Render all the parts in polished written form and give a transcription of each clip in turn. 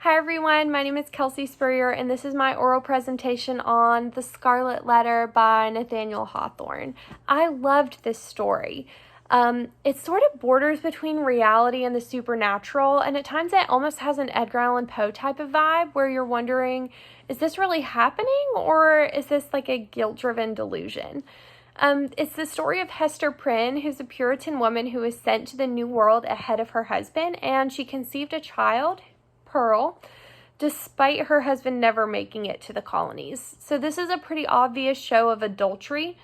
Hi everyone, my name is Kelsey Spurrier and this is my oral presentation on The Scarlet Letter by Nathaniel Hawthorne. I loved this story. It sort of borders between reality and the supernatural, and at times it almost has an Edgar Allan Poe type of vibe where you're wondering, is this really happening or is this like a guilt-driven delusion? It's the story of Hester Prynne, who's a Puritan woman who was sent to the New World ahead of her husband, and she conceived a child, Pearl, despite her husband never making it to the colonies. So this is a pretty obvious show of adultery,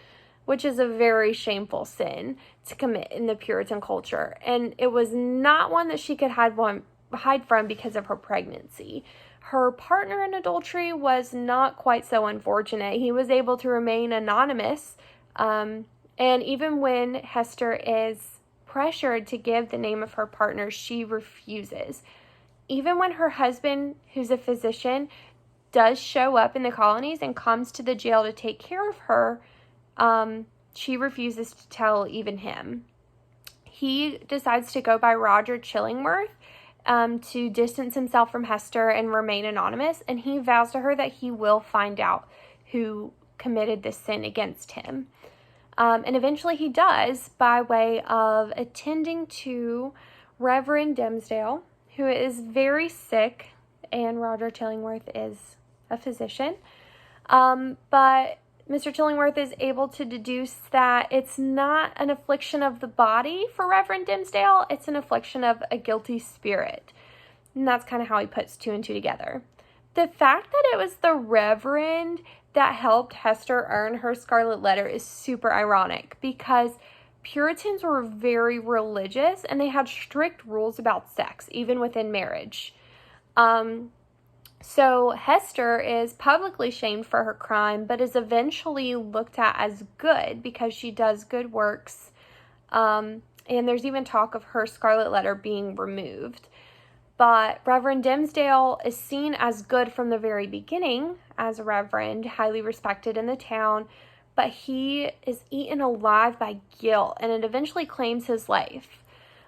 which is a very shameful sin to commit in the Puritan culture. And it was not one that she could hide from because of her pregnancy. Her partner in adultery was not quite so unfortunate. He was able to remain anonymous. And even when Hester is pressured to give the name of her partner, she refuses. Even when her husband, who's a physician, does show up in the colonies and comes to the jail to take care of her, she refuses to tell even him. He decides to go by Roger Chillingworth to distance himself from Hester and remain anonymous, and he vows to her that he will find out who committed this sin against him. And eventually he does by way of attending to Reverend Dimsdale, who is very sick, and Roger Chillingworth is a physician. But Mr. Chillingworth is able to deduce that it's not an affliction of the body for Reverend Dimsdale, it's an affliction of a guilty spirit. And that's kind of how he puts two and two together. The fact that it was the Reverend that helped Hester earn her Scarlet Letter is super ironic because Puritans were very religious and they had strict rules about sex, even within marriage. So Hester is publicly shamed for her crime, but is eventually looked at as good because she does good works. And there's even talk of her Scarlet Letter being removed. But Reverend Dimsdale is seen as good from the very beginning as a reverend, highly respected in the town, but he is eaten alive by guilt, and it eventually claims his life.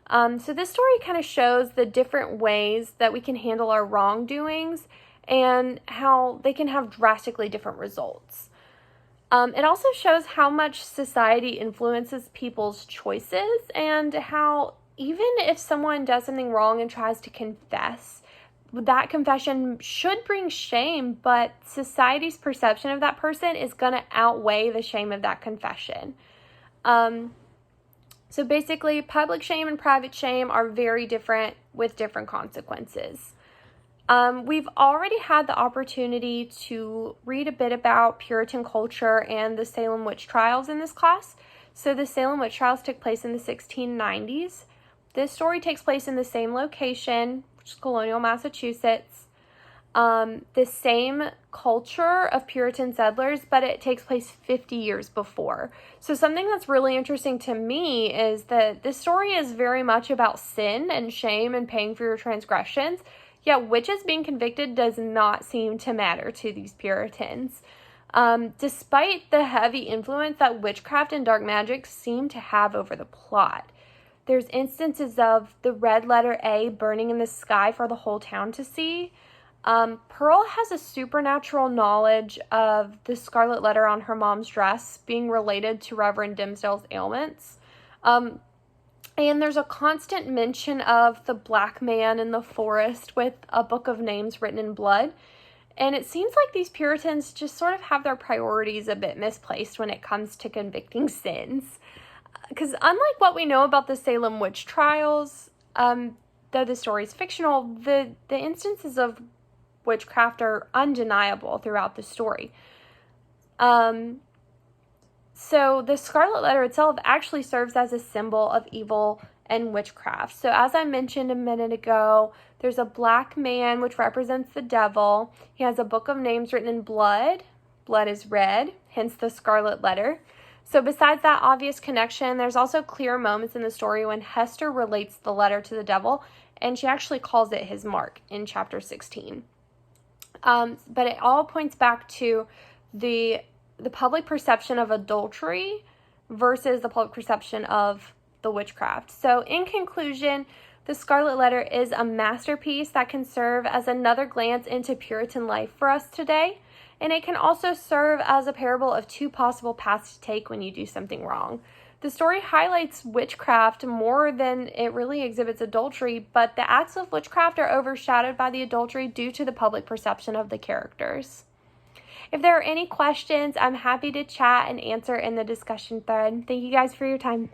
So this story kind of shows the different ways that we can handle our wrongdoings and how they can have drastically different results. It also shows how much society influences people's choices and how even if someone does something wrong and tries to confess, that confession should bring shame, but society's perception of that person is going to outweigh the shame of that confession. So basically, public shame and private shame are very different with different consequences. We've already had the opportunity to read a bit about Puritan culture and the Salem witch trials in this class. So the Salem witch trials took place in the 1690s. This story takes place in the same location, which is Colonial, Massachusetts. The same culture of Puritan settlers, but it takes place 50 years before. So something that's really interesting to me is that this story is very much about sin and shame and paying for your transgressions, yet witches being convicted does not seem to matter to these Puritans. Despite the heavy influence that witchcraft and dark magic seem to have over the plot. There's instances of the red letter A burning in the sky for the whole town to see. Pearl has a supernatural knowledge of the Scarlet Letter on her mom's dress being related to Reverend Dimsdale's ailments. And there's a constant mention of the black man in the forest with a book of names written in blood. And it seems like these Puritans just sort of have their priorities a bit misplaced when it comes to convicting sins. Because unlike what we know about the Salem witch trials, though the story is fictional, the instances of witchcraft are undeniable throughout the story. So the Scarlet Letter itself actually serves as a symbol of evil and witchcraft. So as I mentioned a minute ago, there's a black man which represents the devil. He has a book of names written in blood. Blood is red, hence the Scarlet Letter. So besides that obvious connection, there's also clear moments in the story when Hester relates the letter to the devil, and she actually calls it his mark in chapter 16. But it all points back to the public perception of adultery versus the public perception of the witchcraft. So in conclusion, The Scarlet Letter is a masterpiece that can serve as another glance into Puritan life for us today, and it can also serve as a parable of two possible paths to take when you do something wrong. The story highlights witchcraft more than it really exhibits adultery, but the acts of witchcraft are overshadowed by the adultery due to the public perception of the characters. If there are any questions, I'm happy to chat and answer in the discussion thread. Thank you guys for your time.